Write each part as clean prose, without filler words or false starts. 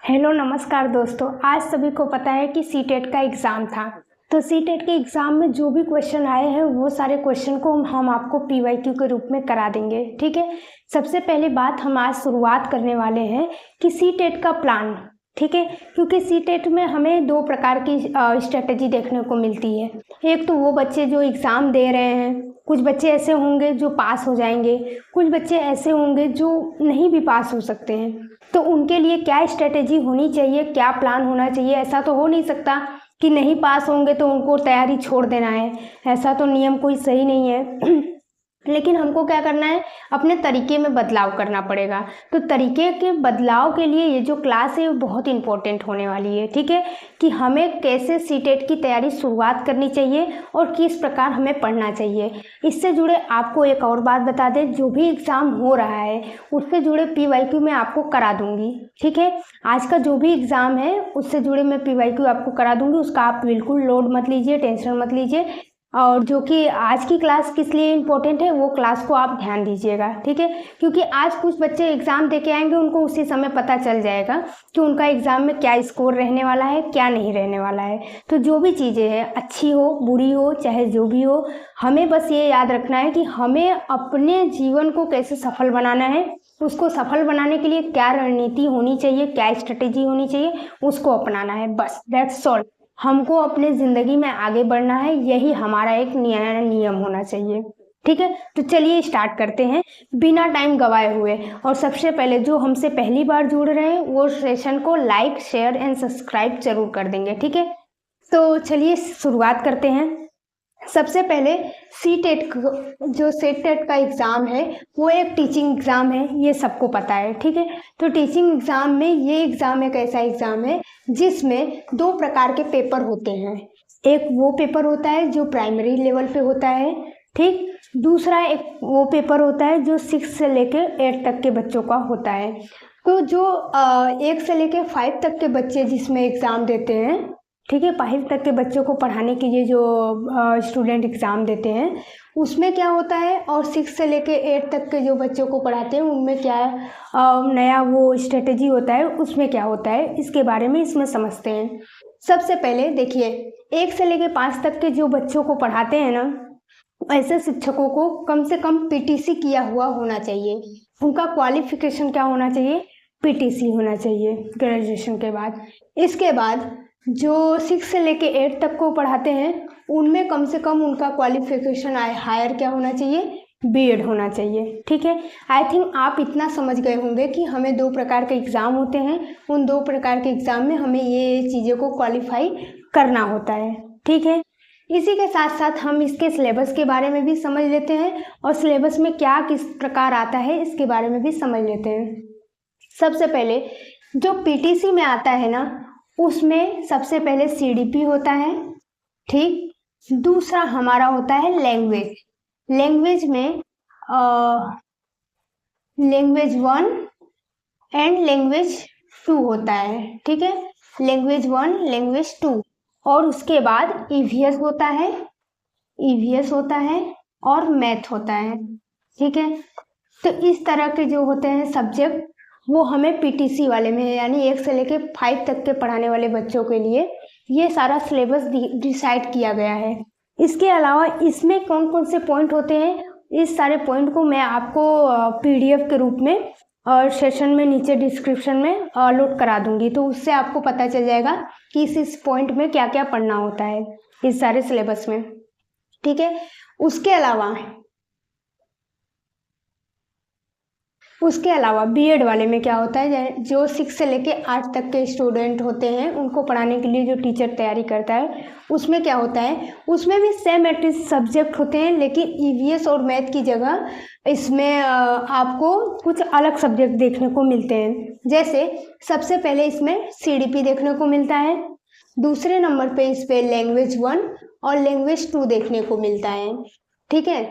Hello नमस्कार दोस्तों। आज सभी को पता है कि सीटेट का एग्ज़ाम था। तो सीटेट के एग्ज़ाम में जो भी क्वेश्चन आए हैं वो सारे क्वेश्चन को हम आपको पीवाईक्यू के रूप में करा देंगे। ठीक है, सबसे पहले बात हम आज शुरुआत करने वाले हैं कि सीटेट का प्लान। ठीक है, क्योंकि सीटेट में हमें दो प्रकार की स्ट्रेटजी देखने को मिलती है। एक तो वो बच्चे जो एग्ज़ाम दे रहे हैं, कुछ बच्चे ऐसे होंगे जो पास हो जाएंगे, कुछ बच्चे ऐसे होंगे जो नहीं भी पास हो सकते हैं। तो उनके लिए क्या स्ट्रेटेजी होनी चाहिए, क्या प्लान होना चाहिए। ऐसा तो हो नहीं सकता कि नहीं पास होंगे तो उनको तैयारी छोड़ देना है, ऐसा तो नियम कोई सही नहीं है। लेकिन हमको क्या करना है, अपने तरीके में बदलाव करना पड़ेगा। तो तरीके के बदलाव के लिए ये जो क्लास है वो बहुत इंपॉर्टेंट होने वाली है। ठीक है, कि हमें कैसे सीटेट की तैयारी शुरुआत करनी चाहिए और किस प्रकार हमें पढ़ना चाहिए। इससे जुड़े आपको एक और बात बता दें, जो भी एग्ज़ाम हो रहा है उससे जुड़े पीवाईक्यू मैं आपको करा दूंगी। ठीक है, आज का जो भी एग्ज़ाम है उससे जुड़े मैं पीवाईक्यू आपको करा दूंगी। उसका आप बिल्कुल लोड मत लीजिए, टेंशन मत लीजिए। और जो कि आज की क्लास किस लिए इम्पोर्टेंट है वो क्लास को आप ध्यान दीजिएगा। ठीक है, क्योंकि आज कुछ बच्चे एग्ज़ाम दे के आएंगे, उनको उसी समय पता चल जाएगा कि उनका एग्ज़ाम में क्या स्कोर रहने वाला है, क्या नहीं रहने वाला है। तो जो भी चीज़ें हैं, अच्छी हो बुरी हो चाहे जो भी हो, हमें बस ये याद रखना है कि हमें अपने जीवन को कैसे सफल बनाना है, उसको सफल बनाने के लिए क्या रणनीति होनी चाहिए, क्या स्ट्रेटेजी होनी चाहिए, उसको अपनाना है। बस दैट्स ऑल। हमको अपने ज़िंदगी में आगे बढ़ना है, यही हमारा एक नियम होना चाहिए। ठीक है, तो चलिए स्टार्ट करते हैं बिना टाइम गवाए हुए। और सबसे पहले जो हमसे पहली बार जुड़ रहे हैं वो सेशन को लाइक शेयर एंड सब्सक्राइब जरूर कर देंगे। ठीक है, तो चलिए शुरुआत करते हैं। सबसे पहले सीटेट जो सीटेट का एग्ज़ाम है वो एक टीचिंग एग्ज़ाम है, ये सबको पता है। ठीक है, तो टीचिंग एग्ज़ाम में ये एग्ज़ाम एक ऐसा एग्ज़ाम है जिसमें दो प्रकार के पेपर होते हैं। एक वो पेपर होता है जो प्राइमरी लेवल पे होता है, ठीक। दूसरा एक वो पेपर होता है जो 6 से लेके 8 तक के बच्चों का होता है। तो जो 1 से लेके 5 तक के बच्चे जिसमें एग्ज़ाम देते हैं, ठीक है, 5 तक के बच्चों को पढ़ाने के लिए जो स्टूडेंट एग्ज़ाम देते हैं उसमें क्या होता है, और 6 से लेके 8 तक के जो बच्चों को पढ़ाते हैं उनमें क्या नया वो स्ट्रेटेजी होता है, उसमें क्या होता है, इसके बारे में इसमें समझते हैं। सबसे पहले देखिए, 1 से लेके 5 तक के जो बच्चों को पढ़ाते हैं ना, ऐसे शिक्षकों को कम से कम पीटीसी किया हुआ होना चाहिए। उनका क्वालिफिकेशन क्या होना चाहिए, पीटीसी होना चाहिए ग्रेजुएशन के बाद। इसके बाद जो 6 से लेके 8 तक को पढ़ाते हैं उनमें कम से कम उनका क्वालिफिकेशन हायर क्या होना चाहिए, बीएड होना चाहिए। ठीक है, आई थिंक आप इतना समझ गए होंगे कि हमें दो प्रकार के एग्ज़ाम होते हैं, उन दो प्रकार के एग्ज़ाम में हमें ये चीज़ों को क्वालिफाई करना होता है। ठीक है, इसी के साथ साथ हम इसके सिलेबस के बारे में भी समझ लेते हैं और सिलेबस में क्या किस प्रकार आता है इसके बारे में भी समझ लेते हैं। सबसे पहले जो पीटीसी में आता है ना, उसमें सबसे पहले सीडीपी होता है, ठीक। दूसरा हमारा होता है लैंग्वेज। लैंग्वेज में लैंग्वेज 1 एंड लैंग्वेज 2 होता है। ठीक है, लैंग्वेज 1 लैंग्वेज 2, और उसके बाद ईवीएस होता है, ईवीएस होता है और मैथ होता है। ठीक है, तो इस तरह के जो होते हैं सब्जेक्ट वो हमें पीटीसी वाले में है, यानी 1 से लेके 5 तक के पढ़ाने वाले बच्चों के लिए ये सारा सिलेबस डिसाइड किया गया है। इसके अलावा इसमें कौन कौन से पॉइंट होते हैं, इस सारे पॉइंट को मैं आपको पीडीएफ के रूप में और सेशन में नीचे डिस्क्रिप्शन में लोड करा दूंगी, तो उससे आपको पता चल जाएगा कि इस पॉइंट में क्या क्या पढ़ना होता है इस सारे सिलेबस में। ठीक है, उसके अलावा बीएड वाले में क्या होता है, जो 6 से लेके 8 तक के स्टूडेंट होते हैं उनको पढ़ाने के लिए जो टीचर तैयारी करता है, उसमें क्या होता है, उसमें भी सेम सब्जेक्ट होते हैं, लेकिन ईवीएस और मैथ की जगह इसमें आपको कुछ अलग सब्जेक्ट देखने को मिलते हैं। जैसे सबसे पहले इसमें सीडीपी देखने को मिलता है, दूसरे नंबर पे इस पे लैंग्वेज 1 और लैंग्वेज 2 देखने को मिलता है। ठीक है,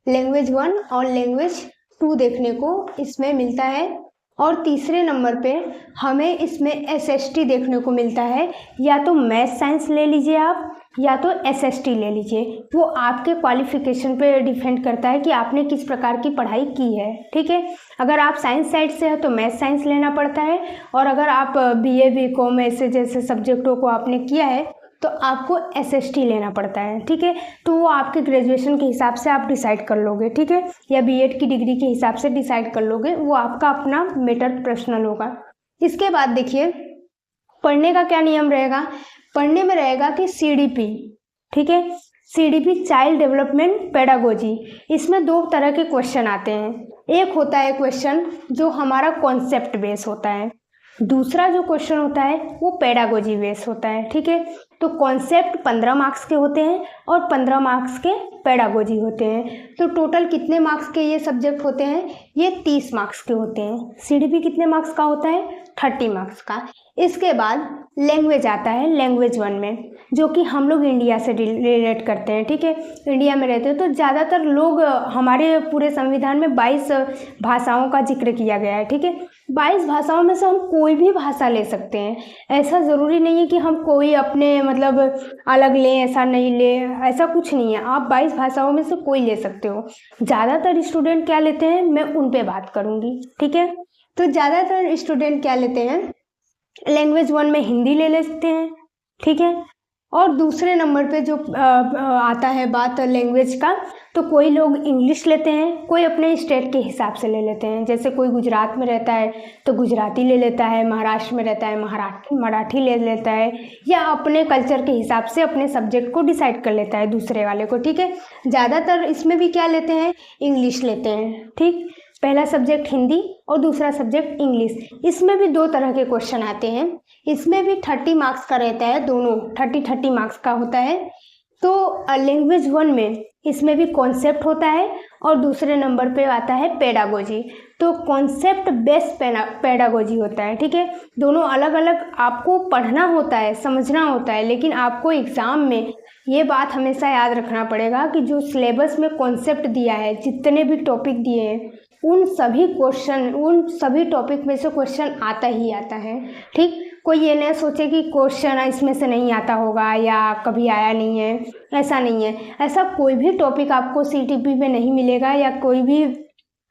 लैंग्वेज 1 और लैंग्वेज 2 देखने को इसमें मिलता है, और तीसरे नंबर पे हमें इसमें एसएसटी देखने को मिलता है। या तो मैथ साइंस ले लीजिए आप, या तो एसएसटी ले लीजिए। वो आपके क्वालिफिकेशन पे डिपेंड करता है कि आपने किस प्रकार की पढ़ाई की है, ठीक है। अगर आप साइंस साइड से है तो मैथ साइंस लेना पड़ता है, और अगर आप बीए बीकॉम ऐसे जैसे सब्जेक्टों को आपने किया है तो आपको एसएसटी लेना पड़ता है, ठीक है। तो वो आपके ग्रेजुएशन के हिसाब से आप डिसाइड कर लोगे, ठीक है, या बीएड की डिग्री के हिसाब से डिसाइड कर लोगे, वो आपका अपना मैटर पर्सनल होगा। इसके बाद देखिए पढ़ने का क्या नियम रहेगा। पढ़ने में रहेगा कि सीडीपी, ठीक है, सीडीपी चाइल्ड डेवलपमेंट पेडागोजी। इसमें दो तरह के क्वेश्चन आते हैं। एक होता है क्वेश्चन जो हमारा कॉन्सेप्ट बेस होता है, दूसरा जो क्वेश्चन होता है वो पेडागोजी बेस होता है, ठीक है। तो कॉन्सेप्ट 15 मार्क्स के होते हैं और 15 मार्क्स के पेडागोजी होते हैं। तो टोटल कितने मार्क्स के ये सब्जेक्ट होते हैं, ये 30 मार्क्स के होते हैं। सीडीपी कितने मार्क्स का होता है, 30 मार्क्स का। इसके बाद लैंग्वेज आता है लैंग्वेज 1 में, जो कि हम लोग इंडिया से रिलेट करते हैं, ठीक है, इंडिया में रहते हैं। तो ज़्यादातर लोग, हमारे पूरे संविधान में 22 भाषाओं का जिक्र किया गया है, ठीक है। 22 भाषाओं में से हम कोई भी भाषा ले सकते हैं। ऐसा ज़रूरी नहीं है कि हम कोई अपने मतलब अलग लें, ऐसा नहीं ले, ऐसा कुछ नहीं है। आप 22 भाषाओं में से कोई ले सकते हो। ज़्यादातर स्टूडेंट क्या लेते हैं, मैं उन पे बात करूँगी, ठीक है। तो ज़्यादातर स्टूडेंट क्या लेते हैं, लैंग्वेज 1 में हिंदी ले लेते हैं, ठीक है। और दूसरे नंबर पे जो आता है बात लैंग्वेज का, तो कोई लोग इंग्लिश लेते हैं, कोई अपने स्टेट के हिसाब से ले लेते हैं। जैसे कोई गुजरात में रहता है तो गुजराती ले लेता है, महाराष्ट्र में रहता है मराठी ले लेता है, या अपने कल्चर के हिसाब से अपने सब्जेक्ट को डिसाइड कर लेता है दूसरे वाले को, ठीक है। ज़्यादातर इसमें भी क्या लेते हैं, इंग्लिश लेते हैं, ठीक। पहला सब्जेक्ट हिंदी और दूसरा सब्जेक्ट इंग्लिश। इसमें भी दो तरह के क्वेश्चन आते हैं। इसमें भी 30 मार्क्स का रहता है, दोनों 30 मार्क्स का होता है। तो लैंग्वेज 1 में इसमें भी कॉन्सेप्ट होता है और दूसरे नंबर पे आता है पेडागोजी। तो कॉन्सेप्ट बेस्ड पेडागोजी होता है, ठीक है। दोनों अलग अलग आपको पढ़ना होता है, समझना होता है, लेकिन आपको एग्ज़ाम में ये बात हमेशा याद रखना पड़ेगा कि जो सिलेबस में कॉन्सेप्ट दिया है, जितने भी टॉपिक दिए हैं, उन सभी टॉपिक में से क्वेश्चन आता ही आता है, ठीक। कोई ये नहीं सोचे कि क्वेश्चन इसमें से नहीं आता होगा या कभी आया नहीं है, ऐसा नहीं है। ऐसा कोई भी टॉपिक आपको सीटीपी में नहीं मिलेगा या कोई भी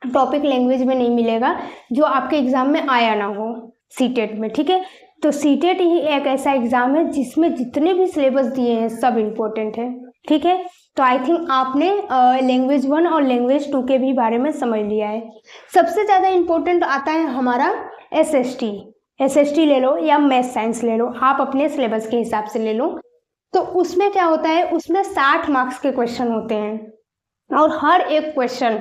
टॉपिक लैंग्वेज में नहीं मिलेगा जो आपके एग्ज़ाम में आया ना हो सीटेट में, ठीक है। तो सीटेट ही एक ऐसा एग्ज़ाम है जिसमें जितने भी सिलेबस दिए हैं सब इम्पोर्टेंट है, ठीक है। तो आई थिंक आपने लैंग्वेज 1 और लैंग्वेज 2 के भी बारे में समझ लिया है। सबसे ज़्यादा इम्पोर्टेंट आता है हमारा एसएसटी ले लो या मैथ साइंस ले लो, आप अपने सिलेबस के हिसाब से ले लो। तो उसमें क्या होता है, उसमें 60 मार्क्स के क्वेश्चन होते हैं और हर एक क्वेश्चन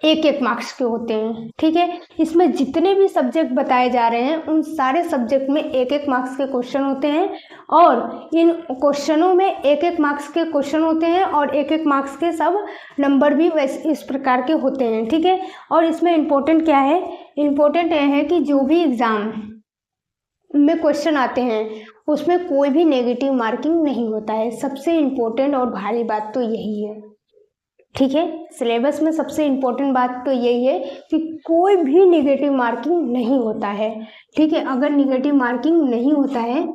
1-1 मार्क्स के होते हैं, ठीक है। इसमें जितने भी सब्जेक्ट बताए जा रहे हैं उन सारे सब्जेक्ट में 1-1 मार्क्स के क्वेश्चन होते हैं, और इन क्वेश्चनों में 1-1 मार्क्स के क्वेश्चन होते हैं और 1-1 मार्क्स के सब नंबर भी इस प्रकार के होते हैं, ठीक है। और इसमें इम्पोर्टेंट क्या है, इम्पोर्टेंट यह है कि जो भी एग्ज़ाम में क्वेश्चन आते हैं उसमें कोई भी नेगेटिव मार्किंग नहीं होता है। सबसे इम्पोर्टेंट और भारी बात तो यही है, ठीक है। सिलेबस में सबसे इम्पोर्टेंट बात तो यही है कि कोई भी नेगेटिव मार्किंग नहीं होता है, ठीक है। अगर नेगेटिव मार्किंग नहीं होता है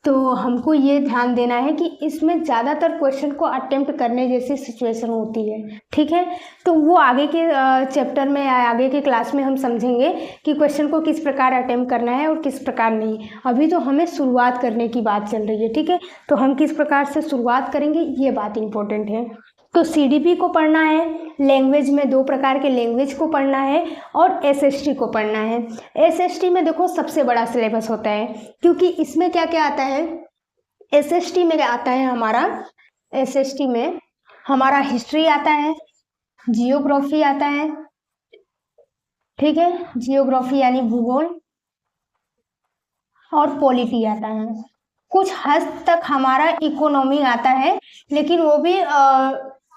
तो हमको ये ध्यान देना है कि इसमें ज़्यादातर क्वेश्चन को अटेम्प्ट करने जैसी सिचुएशन होती है, ठीक है। तो वो आगे के चैप्टर में या आगे के क्लास में हम समझेंगे कि क्वेश्चन को किस प्रकार अटेम्प्ट करना है और किस प्रकार नहीं। अभी तो हमें शुरुआत करने की बात चल रही है, ठीक है। तो हम किस प्रकार से शुरुआत करेंगे ये बात इम्पोर्टेंट है। तो सीडीपी को पढ़ना है, लैंग्वेज में 2 प्रकार के लैंग्वेज को पढ़ना है और एसएसटी को पढ़ना है। एसएसटी में देखो सबसे बड़ा सिलेबस होता है, क्योंकि इसमें क्या क्या आता है, एसएसटी में क्या आता है हमारा, एसएसटी में हमारा हिस्ट्री आता है, जियोग्राफी आता है, ठीक है, जियोग्राफी यानी भूगोल, और पॉलिटी आता है। कुछ हद तक हमारा इकोनॉमी आता है, लेकिन वो भी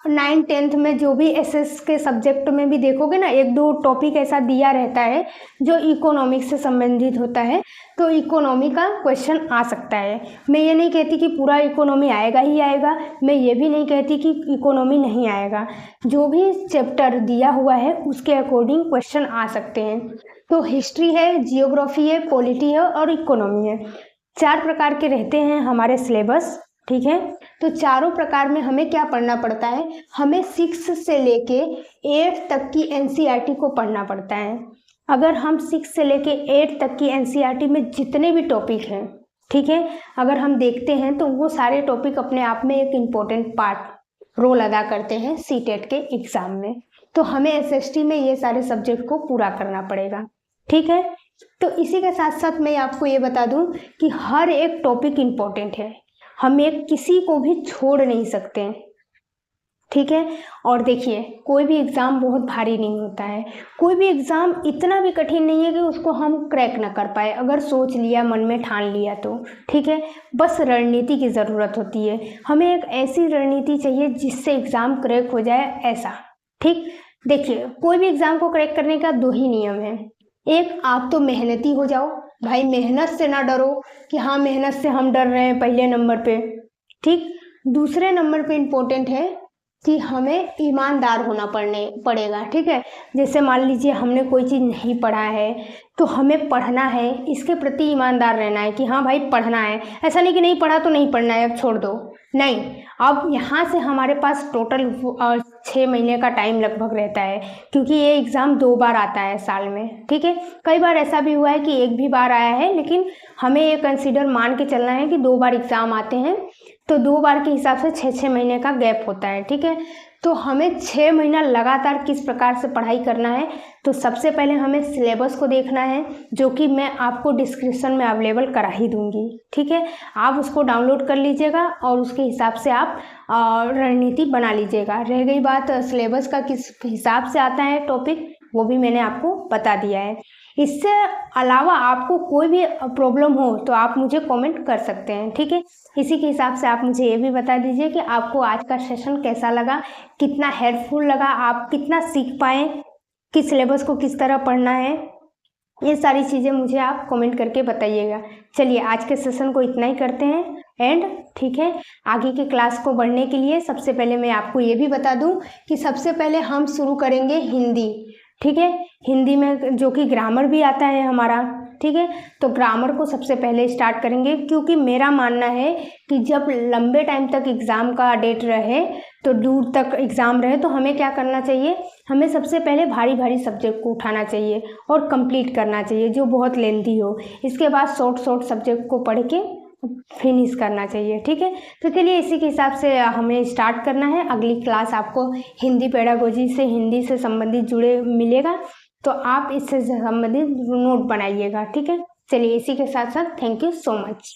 9th-10th में जो भी एसएस के सब्जेक्ट में भी देखोगे ना, 1-2 टॉपिक ऐसा दिया रहता है जो इकोनॉमिक्स से संबंधित होता है, तो इकोनॉमी का क्वेश्चन आ सकता है। मैं ये नहीं कहती कि पूरा इकोनॉमी आएगा ही आएगा, मैं ये भी नहीं कहती कि इकोनॉमी नहीं आएगा। जो भी चैप्टर दिया हुआ है उसके अकॉर्डिंग क्वेश्चन आ सकते हैं। तो हिस्ट्री है, जियोग्राफी है, पॉलिटी है और इकोनॉमी है। 4 प्रकार के रहते हैं हमारे सिलेबस, ठीक है। तो चारों प्रकार में हमें क्या पढ़ना पड़ता है, हमें 6 से लेके 8 तक की एनसीईआरटी को पढ़ना पड़ता है। अगर हम 6 से लेके 8 तक की एनसीईआरटी में जितने भी टॉपिक हैं, ठीक है, अगर हम देखते हैं तो वो सारे टॉपिक अपने आप में एक इम्पोर्टेंट पार्ट रोल अदा करते हैं सीटेट के एग्ज़ाम में। तो हमें एसएसटी में ये सारे सब्जेक्ट को पूरा करना पड़ेगा, ठीक है। तो इसी के साथ साथ मैं आपको ये बता दूं कि हर एक टॉपिक इम्पोर्टेंट है, हमें किसी को भी छोड़ नहीं सकते, ठीक है। और देखिए, कोई भी एग्ज़ाम बहुत भारी नहीं होता है, कोई भी एग्ज़ाम इतना भी कठिन नहीं है कि उसको हम क्रैक ना कर पाए, अगर सोच लिया, मन में ठान लिया तो, ठीक है। बस रणनीति की ज़रूरत होती है, हमें एक ऐसी रणनीति चाहिए जिससे एग्ज़ाम क्रैक हो जाए, ऐसा, ठीक। देखिए, कोई भी एग्ज़ाम को क्रैक करने का 2 ही नियम है। एक, आप तो मेहनती हो जाओ, भाई मेहनत से ना डरो कि हाँ मेहनत से हम डर रहे हैं पहले नंबर पे, ठीक। दूसरे नंबर पे इम्पोर्टेंट है कि हमें ईमानदार होना पड़ेगा, ठीक है। जैसे मान लीजिए हमने कोई चीज़ नहीं पढ़ा है तो हमें पढ़ना है, इसके प्रति ईमानदार रहना है कि हाँ भाई पढ़ना है, ऐसा नहीं कि नहीं पढ़ा तो नहीं पढ़ना है अब छोड़ दो, नहीं। अब यहाँ से हमारे पास टोटल 6 महीने का टाइम लगभग रहता है, क्योंकि ये एग्ज़ाम 2 बार आता है साल में, ठीक है। कई बार ऐसा भी हुआ है कि 1 भी बार आया है, लेकिन हमें ये कंसीडर मान के चलना है कि 2 बार एग्ज़ाम आते हैं, तो 2 बार के हिसाब से 6-6 महीने का गैप होता है, ठीक है। तो हमें 6 महीना लगातार किस प्रकार से पढ़ाई करना है, तो सबसे पहले हमें सिलेबस को देखना है, जो कि मैं आपको डिस्क्रिप्शन में अवेलेबल करा ही दूंगी, ठीक है। आप उसको डाउनलोड कर लीजिएगा और उसके हिसाब से आप रणनीति बना लीजिएगा। रह गई बात सिलेबस का किस हिसाब से आता है टॉपिक, वो भी मैंने आपको बता दिया है। इससे अलावा आपको कोई भी प्रॉब्लम हो तो आप मुझे कमेंट कर सकते हैं, ठीक है। इसी के हिसाब से आप मुझे ये भी बता दीजिए कि आपको आज का सेशन कैसा लगा, कितना हेल्पफुल लगा, आप कितना सीख पाए, कि सिलेबस को किस तरह पढ़ना है, ये सारी चीज़ें मुझे आप कमेंट करके बताइएगा। चलिए आज के सेशन को इतना ही करते हैं एंड, ठीक है। आगे की क्लास को बढ़ने के लिए सबसे पहले मैं आपको ये भी बता दूं कि सबसे पहले हम शुरू करेंगे हिंदी, ठीक है। हिंदी में जो कि ग्रामर भी आता है हमारा, ठीक है। तो ग्रामर को सबसे पहले स्टार्ट करेंगे, क्योंकि मेरा मानना है कि जब लंबे टाइम तक एग्ज़ाम का डेट रहे, तो दूर तक एग्ज़ाम रहे, तो हमें क्या करना चाहिए, हमें सबसे पहले भारी भारी सब्जेक्ट को उठाना चाहिए और कंप्लीट करना चाहिए जो बहुत लेंथी हो। इसके बाद शॉर्ट सब्जेक्ट को पढ़ के फिनिश करना चाहिए, ठीक है। तो चलिए इसी के हिसाब से हमें स्टार्ट करना है। अगली क्लास आपको हिंदी पेडागोजी से, हिंदी से संबंधित जुड़े मिलेगा, तो आप इससे संबंधित नोट बनाइएगा, ठीक है। चलिए इसी के साथ साथ थैंक यू सो मच।